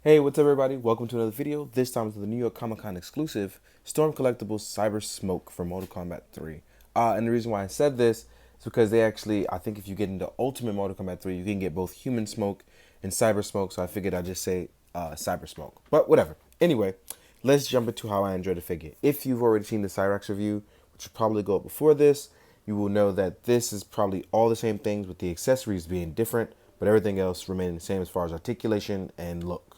Hey, what's up, everybody? Welcome to another video. This time to the New York Comic Con exclusive Storm Collectibles Cyber Smoke for Mortal Kombat 3. And the reason why I said this is because they actually, I think if you get into Ultimate Mortal Kombat 3, you can get both Human Smoke and Cyber Smoke. So I figured I'd just say Cyber Smoke. But whatever. Anyway, let's jump into how I enjoy the figure. If you've already seen the Cyrax review, which will probably go up before this, you will know that this is probably all the same things with the accessories being different, but everything else remaining the same as far as articulation and look.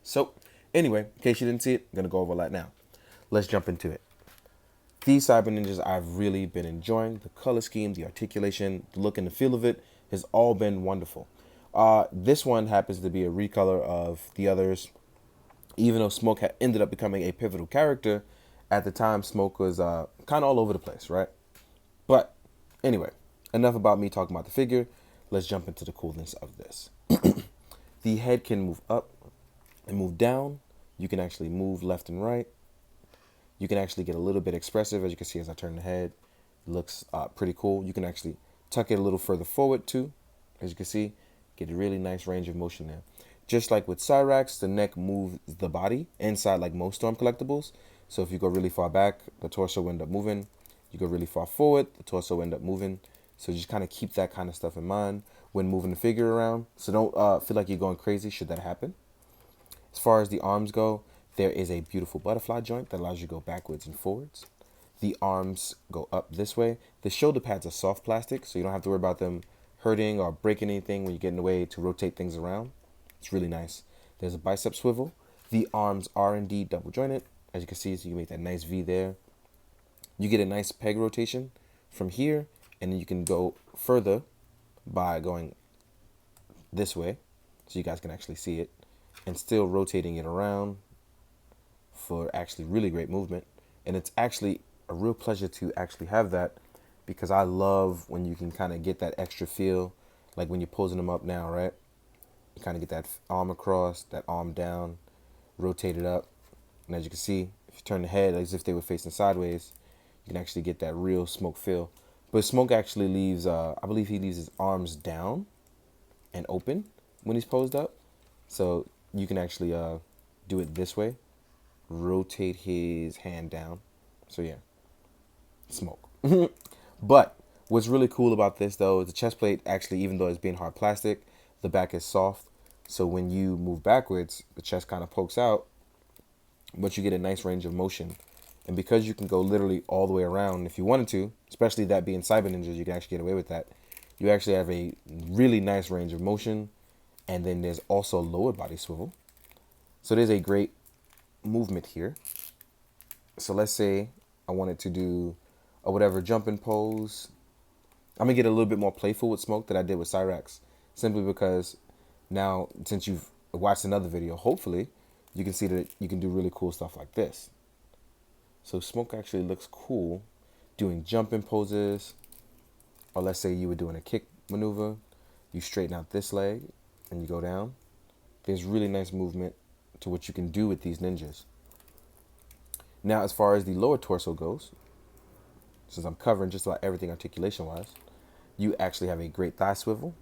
So, anyway, in case you didn't see it, I'm going to go over that now. Let's jump into it. These Cyber Ninjas I've really been enjoying. The color scheme, the articulation, the look and the feel of it has all been wonderful. This one happens to be a recolor of the others. Even though Smoke ended up becoming a pivotal character, at the time Smoke was kind of all over the place, right? But anyway, enough about me talking about the figure. Let's jump into the coolness of this. The head can move up and move down. You can actually move left and right. You can actually get a little bit expressive, as you can see as I turn the head. It looks pretty cool. You can actually tuck it a little further forward too, as you can see. Get a really nice range of motion there. Just like with Cyrax, the neck moves the body inside like most Storm collectibles. So if you go really far back, the torso will end up moving. You go really far forward, the torso will end up moving. So just kind of keep that kind of stuff in mind when moving the figure around. So don't feel like you're going crazy should that happen. As far as the arms go, there is a beautiful butterfly joint that allows you to go backwards and forwards. The arms go up this way. The shoulder pads are soft plastic, so you don't have to worry about them hurting or breaking anything when you get in the way to rotate things around. It's really nice. There's a bicep swivel. The arms are indeed double jointed, as you can see, so you can make that nice V there. You get a nice peg rotation from here, and then you can go further by going this way, so you guys can actually see it, and still rotating it around for actually really great movement. And it's actually a real pleasure to actually have that, because I love when you can kind of get that extra feel, like when you're posing them up now, right? You kind of get that arm across, that arm down, rotate it up. And as you can see, if you turn the head as if they were facing sideways, you can actually get that real Smoke feel. But Smoke actually leaves, I believe he leaves his arms down and open when he's posed up. So you can actually do it this way, rotate his hand down. So yeah, Smoke. But what's really cool about this though is the chest plate actually, even though it's being hard plastic, the back is soft. So when you move backwards, the chest kind of pokes out, but you get a nice range of motion. And because you can go literally all the way around if you wanted to, especially that being Cyber Ninjas, you can actually get away with that. You actually have a really nice range of motion. And then there's also lower body swivel. So there's a great movement here. So let's say I wanted to do a whatever jumping pose. I'm gonna get a little bit more playful with Smoke than I did with Cyrax, simply because now, since you've watched another video, hopefully you can see that you can do really cool stuff like this. So Smoke actually looks cool doing jumping poses, or let's say you were doing a kick maneuver. You straighten out this leg and you go down. There's really nice movement to what you can do with these ninjas. Now, as far as the lower torso goes, since I'm covering just about everything articulation-wise, you actually have a great thigh swivel,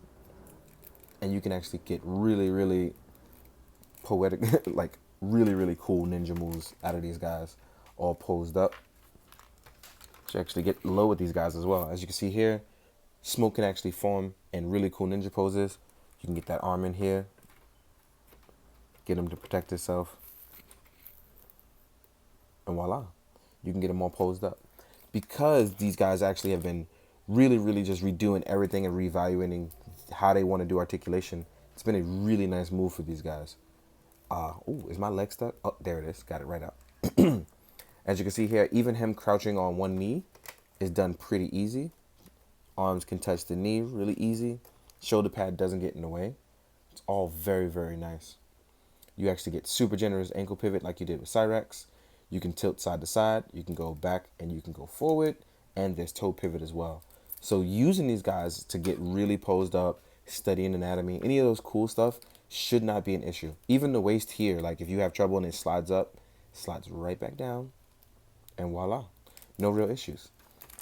and you can actually get really, really poetic, like really, really cool ninja moves out of these guys, all posed up. So you actually get low with these guys as well. As you can see here, Smoke can actually form in really cool ninja poses. You can get that arm in here, get him to protect himself, and voila, you can get him all posed up. Because these guys actually have been really, really just redoing everything and reevaluating how they want to do articulation, it's been a really nice move for these guys. Oh, is my leg stuck? Oh, there it is. Got it right out. As you can see here, even him crouching on one knee is done pretty easy. Arms can touch the knee really easy. Shoulder pad doesn't get in the way. It's all very, very nice. You actually get super generous ankle pivot like you did with Cyrax. You can tilt side to side. You can go back and you can go forward. And there's toe pivot as well. So using these guys to get really posed up, studying anatomy, any of those cool stuff should not be an issue. Even the waist here, like if you have trouble and it slides up, it slides right back down. And voila, no real issues.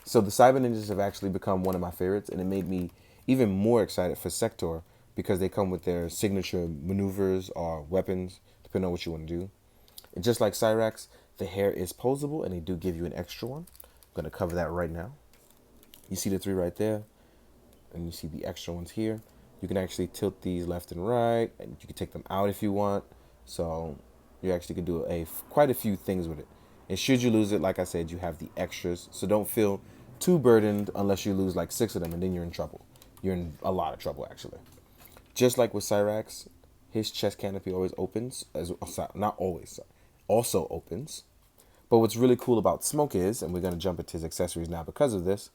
So the Cyber Ninjas have actually become one of my favorites, and it made me even more excited for Sector because they come with their signature maneuvers or weapons, depending on what you want to do. And just like Cyrax, the hair is posable, and they do give you an extra one. I'm going to cover that right now. You see the 3 right there, and you see the extra ones here. You can actually tilt these left and right, and you can take them out if you want. So you actually can do quite a few things with it. And should you lose it, like I said, you have the extras. So don't feel too burdened unless you lose like 6 of them, and then you're in trouble. You're in a lot of trouble, actually. Just like with Cyrax, his chest canopy always opens, not always, also opens. But what's really cool about Smoke is, and we're going to jump into his accessories now because of this,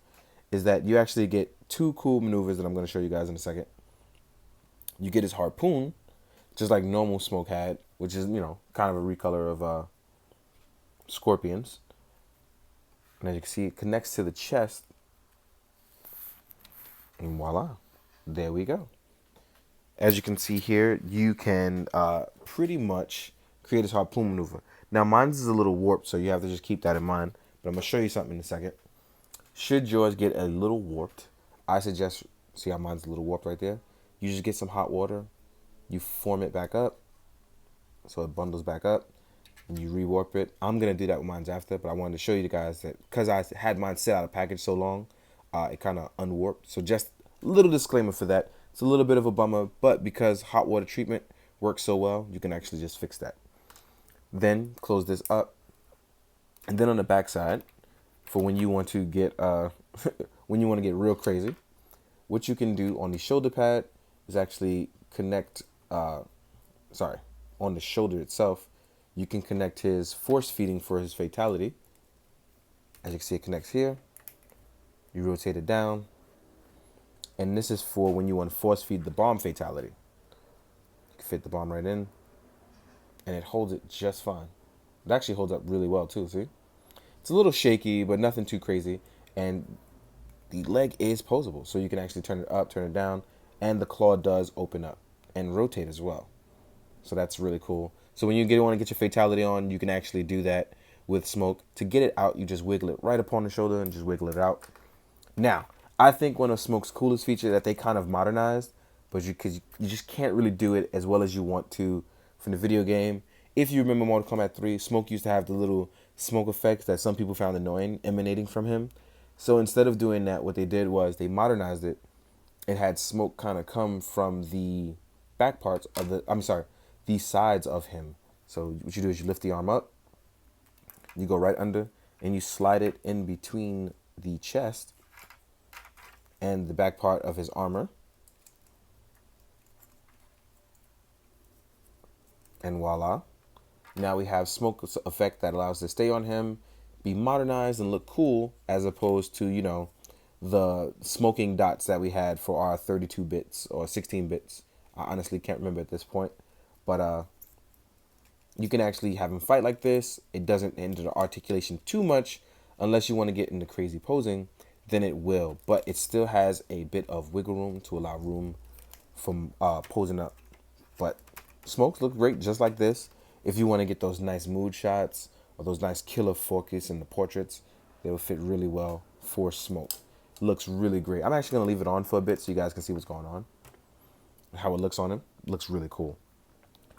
is that you actually get 2 cool maneuvers that I'm going to show you guys in a second. You get his harpoon, just like normal Smoke had, which is, kind of a recolor of Scorpion's. And as you can see, it connects to the chest. And voila, there we go. As you can see here, you can pretty much create this harpoon maneuver. Now, mine's is a little warped, so you have to just keep that in mind. But I'm going to show you something in a second. Should yours get a little warped, I suggest, see how mine's a little warped right there? You just get some hot water, you form it back up, so it bundles back up, and you rewarp it. I'm going to do that with mine's after, but I wanted to show you guys that because I had mine sit out of package so long, it kind of unwarped. So just a little disclaimer for that. It's a little bit of a bummer, but because hot water treatment works so well, you can actually just fix that. Then close this up, and then on the back side, for when you want to get when you want to get real crazy, what you can do on the shoulder pad is actually connect. On the shoulder itself, you can connect his force feeding for his fatality. As you can see, it connects here. You rotate it down, and this is for when you want to force feed the bomb fatality. You can fit the bomb right in, and it holds it just fine. It actually holds up really well too. See, it's a little shaky, but nothing too crazy. And the leg is posable, so you can actually turn it up, turn it down, and the claw does open up and rotate as well. So that's really cool. So when you want to get your fatality on, you can actually do that with Smoke. To get it out, you just wiggle it right upon the shoulder and just wiggle it out. Now, I think one of Smoke's coolest features that they kind of modernized, but because you just can't really do it as well as you want to from the video game. If you remember Mortal Kombat 3, Smoke used to have the little smoke effects that some people found annoying emanating from him. So instead of doing that, what they did was they modernized it. It had smoke kind of come from the back parts of the sides of him. So what you do is you lift the arm up, you go right under, and you slide it in between the chest and the back part of his armor. And voila. Now we have smoke effect that allows it to stay on him, be modernized, and look cool, as opposed to, the smoking dots that we had for our 32 bits or 16 bits. I honestly can't remember at this point. But you can actually have him fight like this. It doesn't enter the articulation too much unless you want to get into crazy posing. Then it will. But it still has a bit of wiggle room to allow room from posing up. But smokes look great just like this. If you want to get those nice mood shots or those nice killer focus in the portraits, they will fit really well for Smoke. Looks really great. I'm actually going to leave it on for a bit so you guys can see what's going on. How it looks on him. Looks really cool.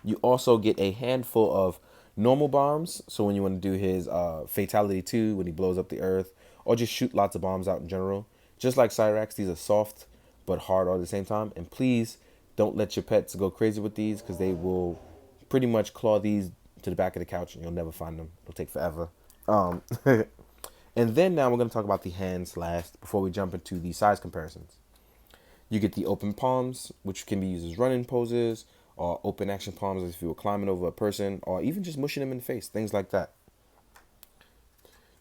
You also get a handful of normal bombs. So when you want to do his fatality 2, when he blows up the earth, or just shoot lots of bombs out in general. Just like Cyrax, these are soft but hard all at the same time. And please don't let your pets go crazy with these, because they will pretty much claw these to the back of the couch and you'll never find them. It'll take forever. And then now we're going to talk about the hands last before we jump into the size comparisons. You get the open palms, which can be used as running poses, or open action palms if you were climbing over a person, or even just mushing them in the face, things like that.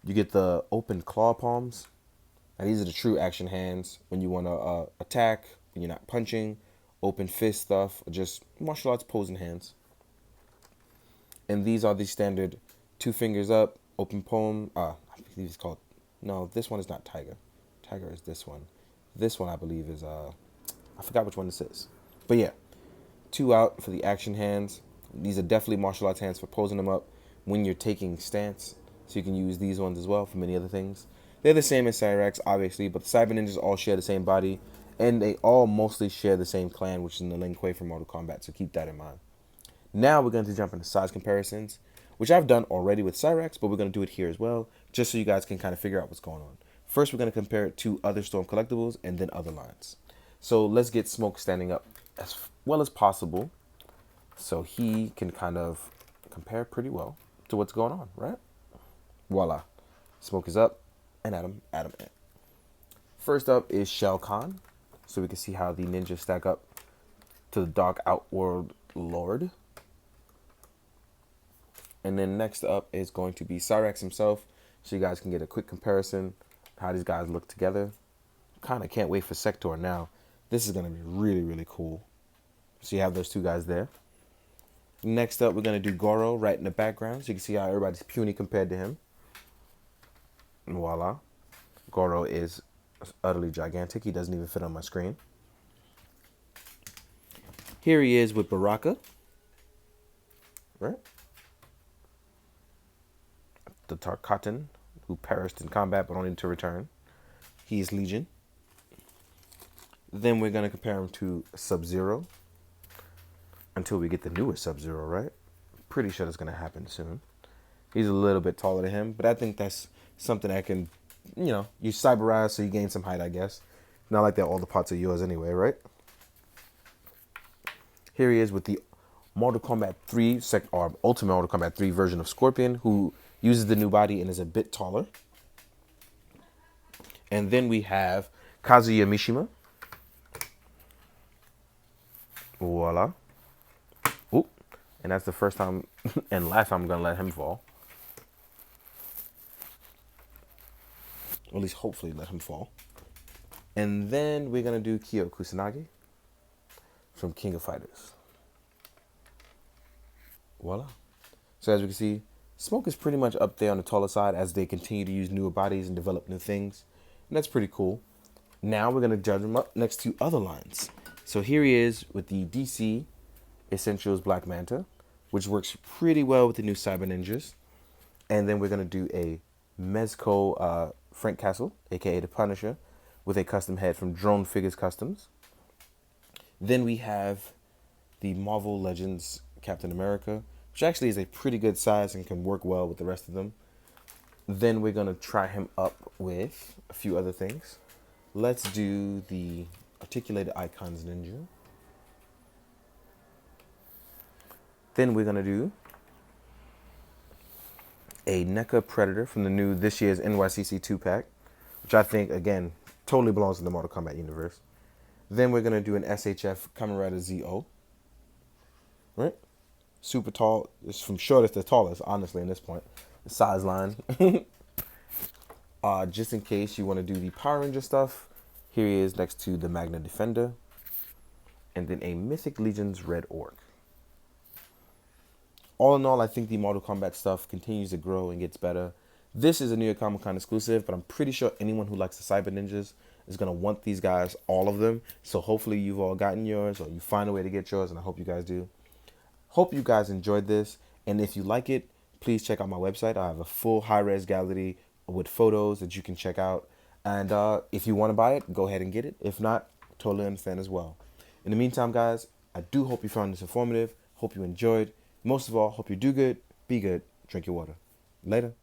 You get the open claw palms. Now these are the true action hands when you want to attack, when you're not punching, open fist stuff, or just martial arts posing hands. And these are the standard 2 fingers up, open palm. I believe it's called, no, this one is not Tiger. Tiger is this one. This one I believe is, I forgot which one this is. But yeah, 2 out for the action hands. These are definitely martial arts hands for posing them up when you're taking stance. So you can use these ones as well for many other things. They're the same as Cyrax, obviously, but the Cyber Ninjas all share the same body. And they all mostly share the same clan, which is in the Lin Kuei from Mortal Kombat, so keep that in mind. Now we're going to jump into size comparisons, which I've done already with Cyrax, but we're going to do it here as well, just so you guys can kind of figure out what's going on. First, we're going to compare it to other Storm collectibles and then other lines. So let's get Smoke standing up as well as possible, so he can kind of compare pretty well to what's going on, right? Voila. Smoke is up, and Adam in. First up is Shao Kahn, so we can see how the ninjas stack up to the Dark Outworld Lord. And then next up is going to be Cyrax himself, so you guys can get a quick comparison how these guys look together. Kind of can't wait for Sector now. This is going to be really, really cool. So you have those two guys there. Next up, we're going to do Goro right in the background, so you can see how everybody's puny compared to him. And voila. Goro is utterly gigantic. He doesn't even fit on my screen. Here he is with Baraka. Right? The Tarkatan, who perished in combat but only to return. He is Legion. Then we're going to compare him to Sub-Zero until we get the newest Sub-Zero, right? Pretty sure that's going to happen soon. He's a little bit taller than him, but I think that's something that can, you know, you cyberize so you gain some height, I guess. Not like that all the parts are yours anyway, right? Here he is with the Mortal Kombat 3, or Ultimate Mortal Kombat 3 version of Scorpion, who uses the new body and is a bit taller. And then we have Kazuya Mishima. Voila. Oop. And that's the first time and last time I'm going to let him fall. Or at least hopefully let him fall. And then we're going to do Kyo Kusanagi from King of Fighters. Voila. So as we can see, Smoke is pretty much up there on the taller side as they continue to use newer bodies and develop new things. And that's pretty cool. Now we're going to judge him up next to other lines. So here he is with the DC Essentials Black Manta, which works pretty well with the new Cyber Ninjas. And then we're going to do a Mezco Frank Castle, aka the Punisher, with a custom head from Drone Figures Customs. Then we have the Marvel Legends Captain America, which actually is a pretty good size and can work well with the rest of them. Then we're going to try him up with a few other things. Let's do the Articulated Icons Ninja. Then we're going to do a NECA Predator from the new this year's NYCC 2-pack, which I think, again, totally belongs in the Mortal Kombat universe. Then we're going to do an SHF Kamen Rider ZO. Right? Super tall. It's from shortest to tallest, honestly, in this point. The size line. Just in case you want to do the Power Ranger stuff, here he is next to the Magna Defender. And then a Mythic Legions Red Orc. All in all, I think the Mortal Kombat stuff continues to grow and gets better. This is a New York Comic Con exclusive, but I'm pretty sure anyone who likes the Cyber Ninjas is going to want these guys, all of them. So hopefully you've all gotten yours, or you find a way to get yours, and I hope you guys do. Hope you guys enjoyed this, and if you like it, please check out my website. I have a full high-res gallery with photos that you can check out. And if you want to buy it, go ahead and get it. If not, totally understand as well. In the meantime, guys, I do hope you found this informative. Hope you enjoyed. Most of all, hope you do good, be good, drink your water. Later.